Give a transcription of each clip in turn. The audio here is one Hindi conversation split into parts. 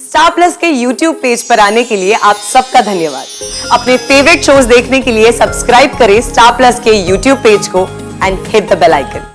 स्टार प्लस के YouTube पेज पर आने के लिए आप सबका धन्यवाद। अपने फेवरेट शोज देखने के लिए सब्सक्राइब करें स्टार प्लस के YouTube पेज को and hit the bell icon.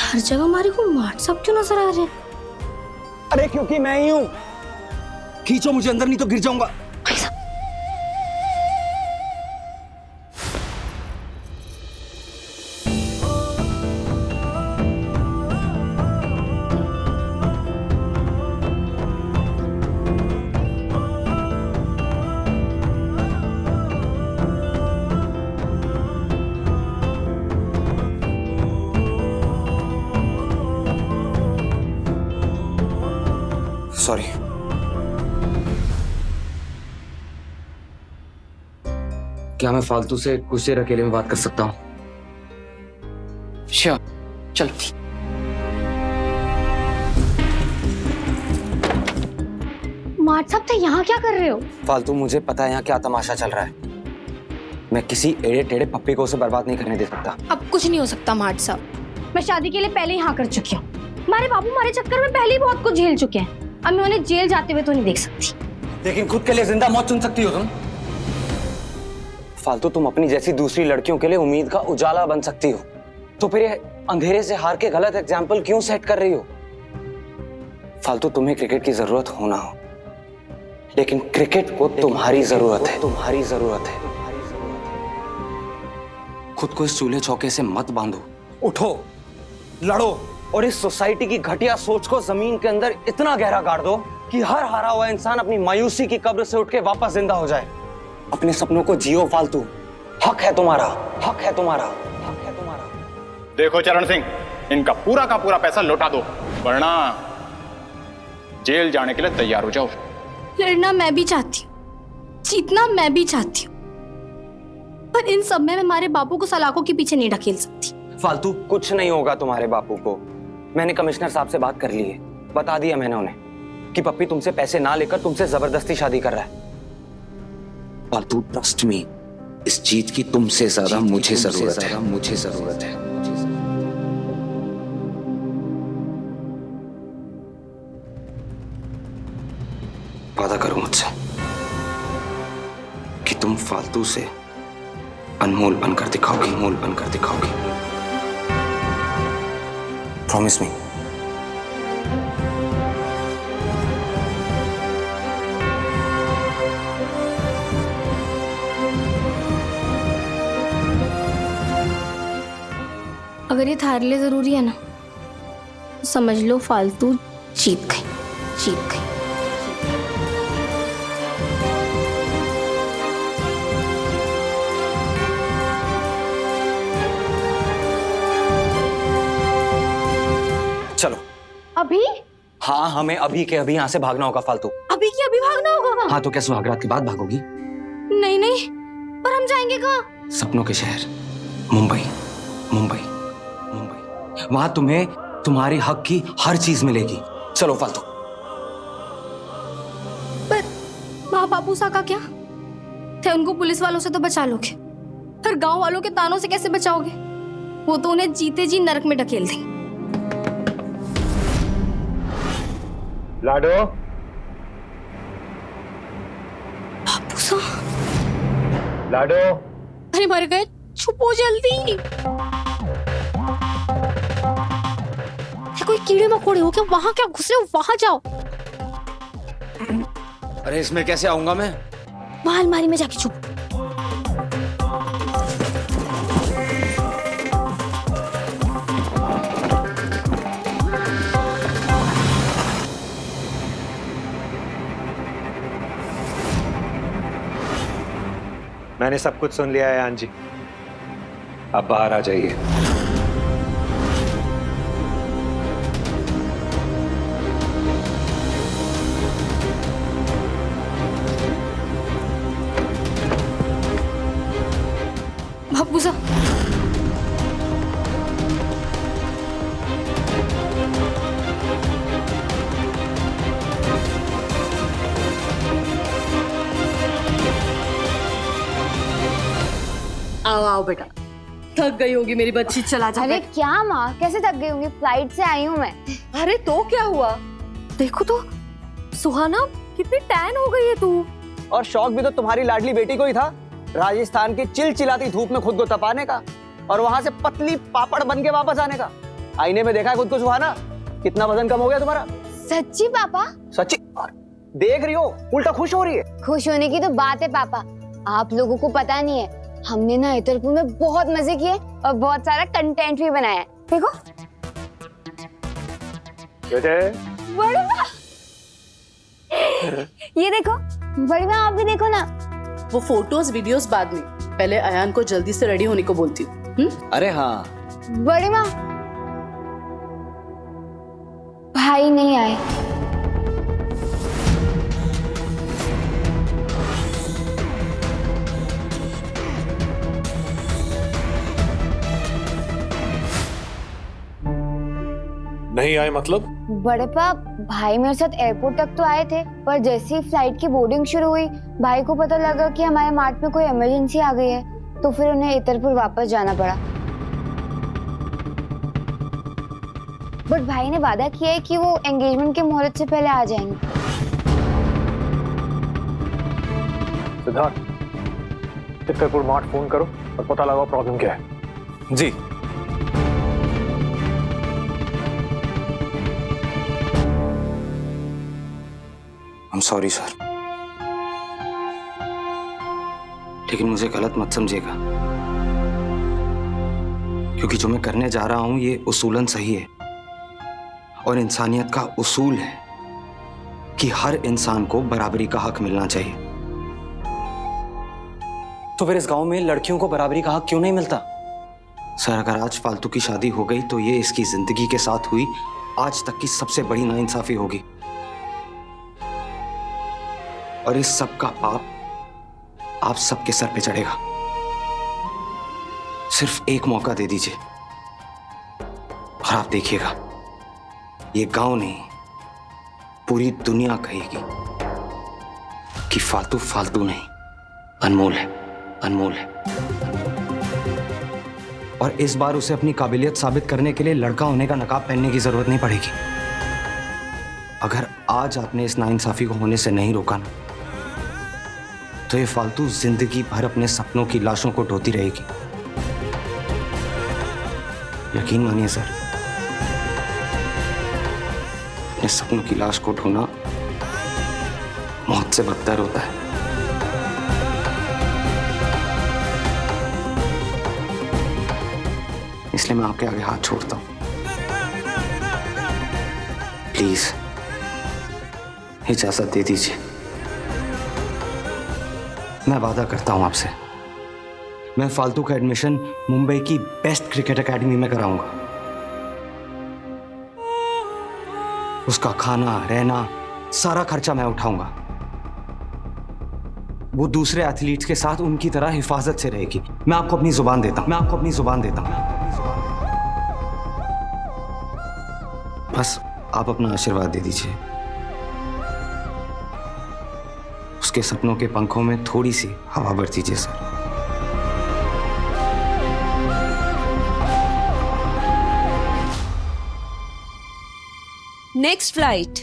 हर जगह हमारे को व्हाट्सएप क्यों नजर आ रहे हैं? अरे क्योंकि मैं ही हूं। खींचो मुझे अंदर, नहीं तो गिर जाऊंगा। सॉरी। क्या मैं फालतू से कुछ देर अकेले में बात कर सकता हूँ? श्योर, चलो। व्हाट्सएप से यहाँ क्या कर रहे हो? फालतू, मुझे पता है यहाँ क्या तमाशा चल रहा है। मैं किसी एड़े टेढ़े पप्पी को उसे बर्बाद नहीं करने दे सकता। अब कुछ नहीं हो सकता व्हाट्सएप। मैं शादी के लिए पहले ही हाँ कर चुकी हूँ। हमारे बाबू हमारे चक्कर में पहले ही बहुत कुछ झेल चुके हैं। अब मैं उन्हें जेल जाते हुए तो नहीं देख सकती। लेकिन खुद के लिए जिंदा मौत चुन सकती हो तुम। फालतू, तुम अपनी जैसी दूसरी लड़कियों के लिए उम्मीद का उजाला बन सकती हो, तो फिर ये अंधेरे से हार के गलत एग्जाम्पल क्यों सेट कर रही हो? फालतू, तुम्हें क्रिकेट की जरूरत हो ना हो, लेकिन क्रिकेट को तुम्हारी जरूरत है। तुम्हारी जरूरत है। खुद को इस चूल्हे चौके से मत बांधो। उठो, लड़ो और इस सोसाइटी की घटिया सोच को जमीन के अंदर इतना गहरा गाड़ दो कि हर हारा हुआ इंसान अपनी मायूसी की कब्र से उठ के वापस जिंदा हो जाए। अपने सपनों को जियो फालतू। हक है तुम्हारा, हक है तुम्हारा, हक है तुम्हारा। देखो चरण सिंह, इनका पूरा का पूरा पैसा लौटा दो, वरना जेल जाने के लिए तैयार हो जाओ। लड़ना मैं भी चाहती हूँ, जीतना मैं भी चाहती हूँ, पर इन सब में मैं हमारे बापू को सलाखों के पीछे नहीं ढकेल सकती। फालतू, कुछ नहीं होगा तुम्हारे बापू को। मैंने कमिश्नर साहब से बात कर ली है। बता दिया मैंने उन्हें कि पप्पी तुमसे पैसे ना लेकर तुमसे जबरदस्ती शादी कर रहा है। फालतू, ट्रस्ट मी, इस जीत की तुमसे ज्यादा मुझे जरूरत है। मुझे जरूरत है। वादा करो मुझसे कि तुम फालतू से अनमोल बनकर दिखाओगी। अनमोल बनकर दिखाओगी। Promise me. अगर ये तुम्हारे लिए जरूरी है ना, तो समझ लो फालतू जीत गई, जीत गई। चलो। अभी? हाँ, हमें अभी के अभी यहाँ से भागना होगा फालतू। अभी की अभी भागना होगा? हाँ, तो क्या सुहागरात के बाद भागोगी? नहीं नहीं, पर हम जाएंगे कहाँ? सपनों के शहर मुंबई। मुंबई, मुंबई। वहां तुम्हें तुम्हारी हक की हर चीज मिलेगी। चलो फालतू। पर माँ बापू सा का क्या थे? उनको पुलिस वालों से तो बचा लोगे, पर गांव वालों के तानों से कैसे बचाओगे? वो तो उन्हें जीते जी नरक में ढकेल देंगे। लाडो, बापू सा। लाडो। अरे मर गए, छुपो जल्दी। कोई कीड़े मकोड़े हो क्या? वहां क्या घुस रहे हो? वहां जाओ। अरे इसमें कैसे आऊंगा मैं? वहां अलमारी में जाके छुप। मैंने सब कुछ सुन लिया है आन जी, अब बाहर आ जाइए। बापू सा, आओ आओ बेटा, थक गई होगी मेरी बच्ची, चला जा। अरे क्या माँ, कैसे थक गई होंगी? फ्लाइट से आई हूँ मैं। अरे तो क्या हुआ? देखो तो सुहाना, कितनी टैन हो गई है तू। और शौक भी तो तुम्हारी लाडली बेटी को ही था, राजस्थान की चिलचिलाती धूप में खुद को तपाने का और वहां से पतली पापड़ बन के वापस आने का। आईने में देखा है खुद को सुहाना? कितना वजन कम हो गया तुम्हारा? सच्ची पापा? सच्ची? देख रही हो, उल्टा खुश हो रही है। खुश होने की तो बात है पापा, आप लोगों को पता नहीं है, हमने ना इतरपुर में बहुत मजे किए और बहुत सारा कंटेंट भी बनाया है। देखो बड़ी माँ, ये देखो बड़ी माँ, आप भी देखो ना। वो फोटोज वीडियोस बाद में, पहले अयान को जल्दी से रेडी होने को बोलती हूँ। अरे हाँ, बड़ी माँ, भाई नहीं आए। नहीं आए मतलब? बड़े पाप, भाई मेरे साथ एयरपोर्ट तक तो आए थे, पर जैसे ही फ्लाइट की बोर्डिंग शुरू हुई, भाई को पता लगा कि हमारे मार्ट में कोई इमरजेंसी आ गई है, तो फिर उन्हें इतरपुर वापस जाना पड़ा। बट भाई ने वादा किया है कि वो एंगेजमेंट के मुहूर्त से पहले आ जाएंगे। सिद्धार्थ, इतरपुर मार्ट फोन करो और पता लगाओ प्रॉब्लम क्या है। जी। I'm sorry सर, लेकिन मुझे गलत मत समझिएगा, क्योंकि जो मैं करने जा रहा हूं ये उसूलन सही है और इंसानियत का उसूल है कि हर इंसान को बराबरी का हक मिलना चाहिए। तो फिर इस गांव में लड़कियों को बराबरी का हक क्यों नहीं मिलता? सर, अगर आज फालतू की शादी हो गई तो ये इसकी जिंदगी के साथ हुई आज तक की सबसे बड़ी नाइंसाफी होगी और इस सब का पाप आप सबके सर पे चढ़ेगा। सिर्फ एक मौका दे दीजिए और आप देखिएगा, ये गांव नहीं पूरी दुनिया कहेगी कि फालतू फालतू नहीं, अनमोल है, अनमोल है। और इस बार उसे अपनी काबिलियत साबित करने के लिए लड़का होने का नकाब पहनने की जरूरत नहीं पड़ेगी। अगर आज आपने इस नाइंसाफी को होने से नहीं रोका ना, तो ये फालतू जिंदगी भर अपने सपनों की लाशों को ढोती रहेगी। यकीन मानिए सर, अपने सपनों की लाश को ढोना मौत से बदतर होता है। इसलिए मैं आपके आगे हाथ छोड़ता हूं। प्लीज इजाजत दे दीजिए। मैं वादा करता हूं आपसे, मैं फालतू का एडमिशन मुंबई की बेस्ट क्रिकेट एकेडमी में कराऊंगा। उसका खाना रहना सारा खर्चा मैं उठाऊंगा। वो दूसरे एथलीट्स के साथ उनकी तरह हिफाजत से रहेगी। मैं आपको अपनी जुबान देता हूं, मैं आपको अपनी जुबान देता हूं। बस आप अपना आशीर्वाद दे दीजिए। उसके सपनों के पंखों में थोड़ी सी हवा भर दीजिए सर। Next flight.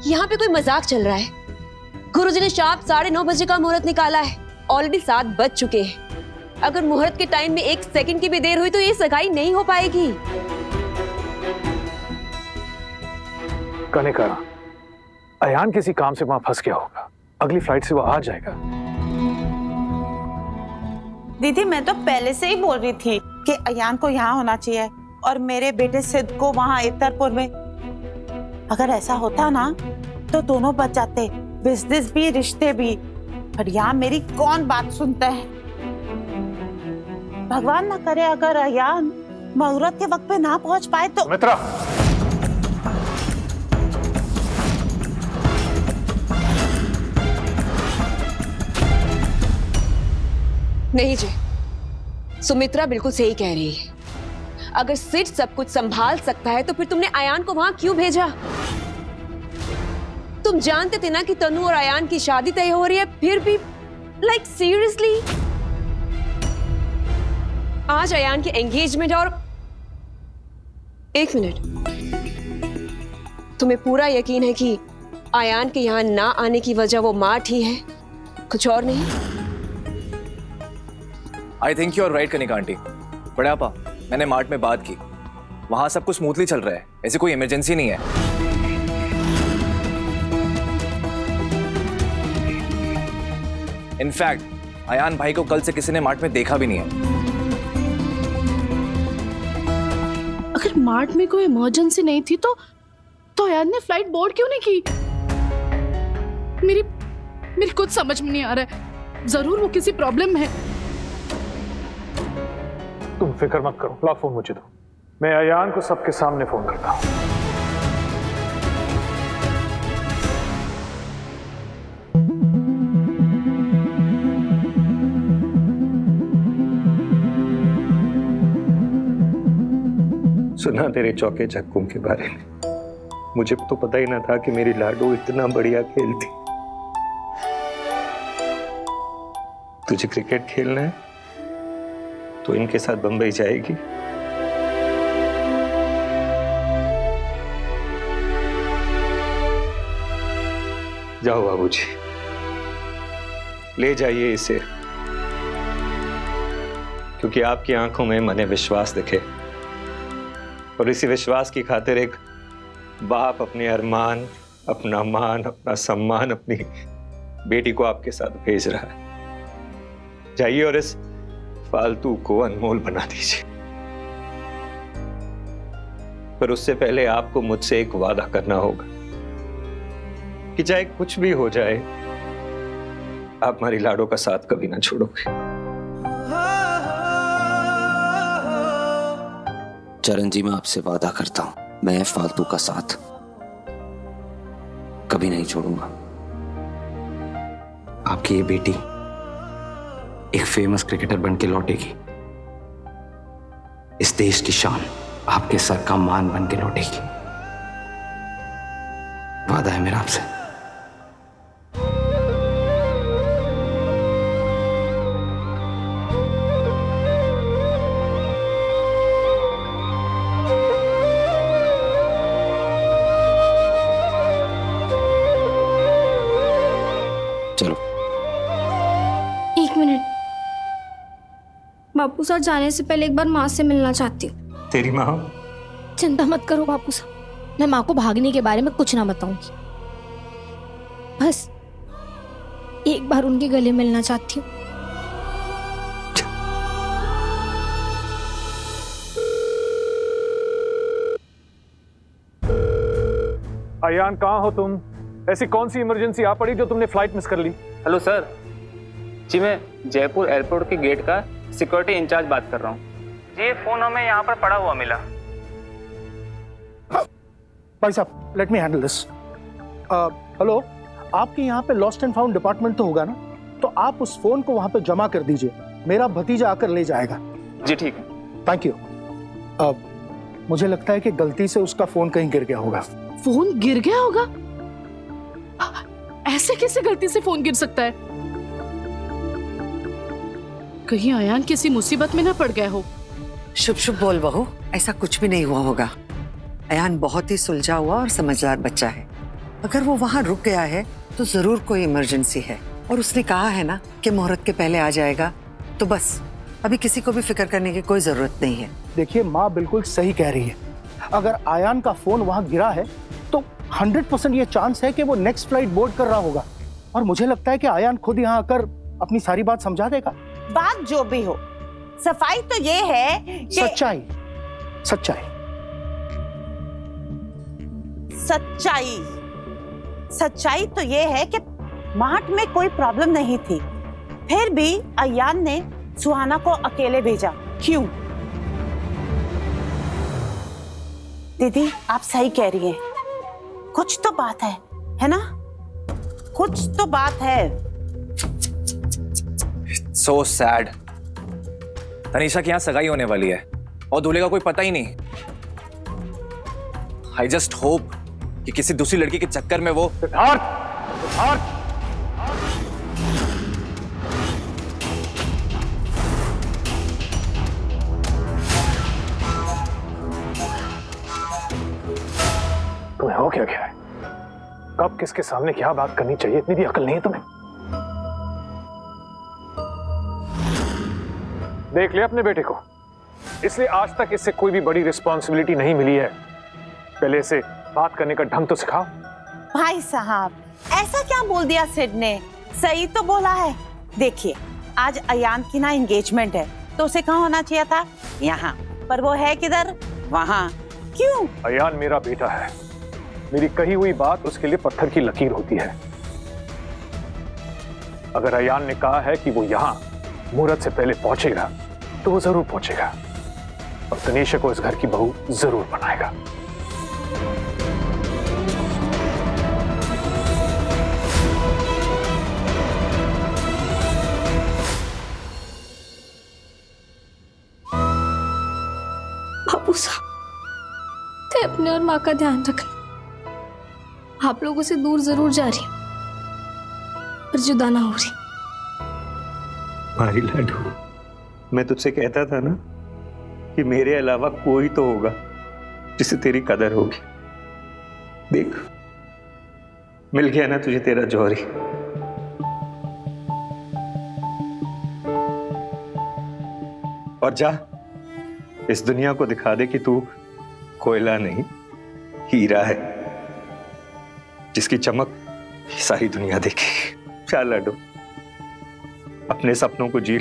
यहाँ पे कोई मजाक चल रहा है। गुरुजी ने शार्प 9:30 बजे का मुहूर्त निकाला है। ऑलरेडी 7 बज चुके हैं। अगर मुहूर्त के टाइम में 1 सेकंड की भी देर हुई तो ये सगाई नहीं हो पाएगी। कनिका, अयान किसी काम से वहां फंस गया होगा, अगली फ्लाइट से वो आ जाएगा। दीदी, मैं तो पहले से ही बोल रही थी कि अयान को यहाँ होना चाहिए और मेरे बेटे सिद्ध को वहाँ इतरपुर में। अगर ऐसा होता ना तो दोनों बच जाते, बिजनेस भी रिश्ते भी। पर यहाँ मेरी कौन बात सुनता है। भगवान ना करे अगर अयान मुहूर्त के वक्त पे ना पहुंच पाए तो। मित्रा, नहीं जी, सुमित्रा बिल्कुल सही कह रही है। अगर सिड सब कुछ संभाल सकता है तो फिर तुमने अयान को वहां क्यों भेजा? तुम जानते थे ना कि तनु और अयान की शादी तय हो रही है, फिर भी लाइक सीरियसली। आज अयान की एंगेजमेंट और एक मिनट, तुम्हें पूरा यकीन है कि अयान के यहाँ ना आने की वजह वो मार्ट ही है, कुछ और नहीं? I think you are right Kanika aunty. बड़े आपा, मैंने मार्ट में बात की, वहां सब कुछ स्मूथली चल रहा है, ऐसी कोई इमरजेंसी नहीं है। इनफैक्ट अयान भाई को कल से किसी ने मार्ट में देखा भी नहीं है। अगर मार्ट में कोई इमरजेंसी नहीं थी तो अयान ने फ्लाइट बोर्ड क्यों नहीं की? मेरी कुछ समझ में नहीं आ रहा है। जरूर वो किसी प्रॉब्लम में है। तुम फिक्र मत करो, ला फोन मुझे दो, मैं अयान को सबके सामने फोन करता हूं। सुना तेरे चौके छक्कों के बारे में, मुझे तो पता ही ना था कि मेरी लाडो इतना बढ़िया खेलती। तुझे क्रिकेट खेलना है तो इनके साथ बंबई जाएगी। जाओ बाबूजी, ले जाइए इसे, क्योंकि आपकी आंखों में मैंने विश्वास दिखे और इसी विश्वास की खातिर एक बाप अपने अरमान, अपना मान, अपना सम्मान अपनी बेटी को आपके साथ भेज रहा है। जाइए और इस फालतू को अनमोल बना दीजिए। पर उससे पहले आपको मुझसे एक वादा करना होगा कि चाहे कुछ भी हो जाए, आप हमारी लाडो का साथ कभी ना छोड़ोगे। चरण जी, मैं आपसे वादा करता हूं, मैं फालतू का साथ कभी नहीं छोड़ूंगा। आपकी ये बेटी एक फेमस क्रिकेटर बन के लौटेगी, इस देश की शान, आपके सर का मान बन के लौटेगी। वादा है मेरा आपसे। चलो। एक मिनट, बापू साहब जाने से पहले एक बार माँ से मिलना चाहती हूँ। तेरी माँ? चिंता मत करो बापू साहब, मैं माँ को भागने के बारे में कुछ ना बताऊंगी। बस एक बार उनके गले मिलना चाहती हूँ। अयान, कहाँ हो तुम? ऐसी कौन सी इमरजेंसी आ पड़ी जो तुमने फ्लाइट मिस कर ली? हेलो सर जी, मैं जयपुर एयरपोर्ट के गेट का सिक्योरिटी इंचार्ज बात कर रहा हूँ जी। ये फोन हमें यहाँ पर पड़ा हुआ मिला। भाई साहब, let me handle this. Hello, आपके यहाँ पे लॉस्ट एंड फाउंड डिपार्टमेंट तो होगा ना? तो आप उस फोन को वहाँ पे जमा कर दीजिए, मेरा भतीजा आकर ले जाएगा। जी ठीक है। Thank you. मुझे लगता है कि गलती से उसका फोन कहीं गिर गया होगा। फोन गिर गया होगा? ऐसे कैसे गलती से फोन गिर सकता है? कहीं अयान किसी मुसीबत में ना पड़ गया हो। शुभ शुभ बोल बहू, ऐसा कुछ भी नहीं हुआ होगा। अयान बहुत ही सुलझा हुआ और समझदार बच्चा है। अगर वो वहाँ रुक गया है तो जरूर कोई इमरजेंसी है, और उसने कहा है ना कि मुहूर्त के पहले आ जाएगा, तो बस अभी किसी को भी फिक्र करने की कोई जरूरत नहीं है। देखिए, माँ बिल्कुल सही कह रही है। अगर आयान का फोन वहाँ गिरा है तो 100% ये चांस है कि वो नेक्स्ट फ्लाइट बोर्ड कर रहा होगा, और मुझे लगता है कि आयान खुद यहाँ आकर अपनी सारी बात समझा देगा। बात जो भी हो, सफाई तो ये है कि सच्चाई सच्चाई सच्चाई सच्चाई तो ये है कि मार्ट में कोई प्रॉब्लम नहीं थी, फिर भी अयान ने सुहाना को अकेले भेजा। क्यों? दीदी, आप सही कह रही हैं, कुछ तो बात है ना? कुछ तो बात है। So sad. तनीषा की यहाँ सगाई होने वाली है और दूल्हे का कोई पता ही नहीं। I just hope कि किसी दूसरी लड़की के चक्कर में वो कब किसके सामने क्या बात करनी चाहिए इतनी भी अकल नहीं है तुम्हें? देख ले अपने बेटे को, इसलिए आज तक इससे कोई भी बड़ी रिस्पॉन्सिबिलिटी नहीं मिली है। पहले से बात करने का ढंग तो सिखाओ। भाई साहब ऐसा क्या बोल दिया सिड ने? सही तो बोला है। देखिए आज अयान की ना एंगेजमेंट है तो उसे कहाँ होना चाहिए था? यहाँ। पर वो है किधर? वहाँ। क्यों? अयान मेरा बेटा है, मेरी कही हुई बात उसके लिए पत्थर की लकीर होती है। अगर अयान ने कहा है कि वो यहाँ मुहूर्त से पहले पहुंचेगा तो वो जरूर पहुंचेगा और तनीषा को इस घर की बहू जरूर बनाएगा। बाबू साहब ते अपने और माँ का ध्यान रखना। आप लोगों से दूर जरूर जा रही पर जुदा ना हो रही। मारी लाडू, मैं तुझसे कहता था ना कि मेरे अलावा कोई तो होगा जिसे तेरी कदर होगी। देख मिल गया ना तुझे तेरा जौहरी। और जा इस दुनिया को दिखा दे कि तू कोयला नहीं हीरा है जिसकी चमक सारी दुनिया देखेगी। चल लाडू अपने सपनों को जी।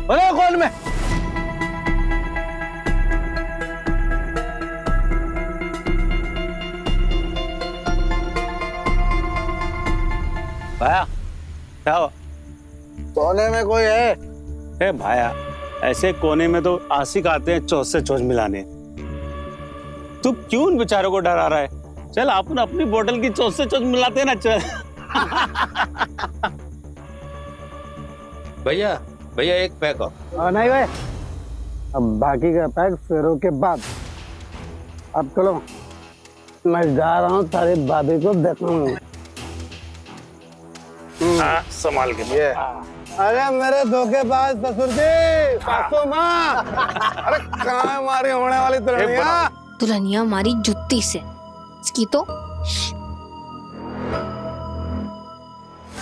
अरे कौन में? भाया क्या हुआ? कोने में कोई है? ए भाया ऐसे कोने में तो आशिक आते हैं चोंच से चोंच मिलाने। तू क्यों उन बेचारों को डरा रहा है? चल अपन अपनी बोतल की चोंच से चोंच मिलाते हैं ना। चल भैया भैया एक पैक और। नहीं भाई, अब बाकी का पैक फेरों के बाद। अब चलो मैं जा रहा हूँ तारी भाभी को देखूंगा। संभाल के। अरे मेरे धोखेबाज ससुर जी, सासू माँ, अरे कहाँ मारी होने वाली दुल्हनिया? दुल्हनिया मारी जुत्ती से इसकी तो।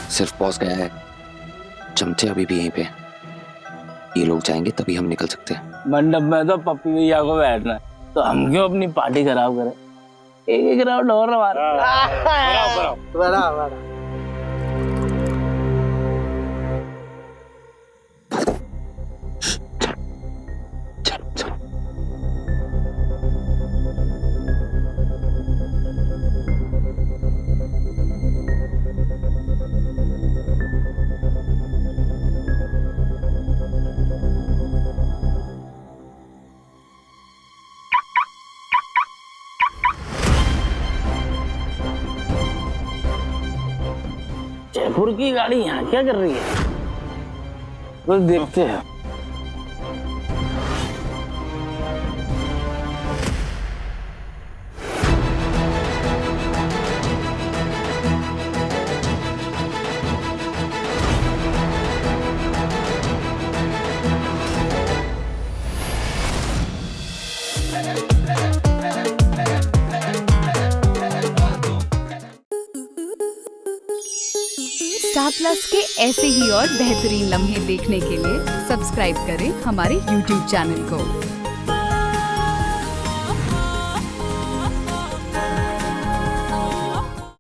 सिर्फ पहुंच गया है, चमचे अभी भी यहीं पे। ये लोग जाएंगे तभी हम निकल सकते हैं। मंडप में तो पप्पी भैया को बैठना है तो हम क्यों अपनी पार्टी खराब करें? एक राउंड और हमारा। बड़ा जयपुर की गाड़ी यहाँ क्या कर रही है? तो देखते हैं। स्टार प्लस के ऐसे ही और बेहतरीन लम्हे देखने के लिए सब्सक्राइब करें हमारे YouTube चैनल को।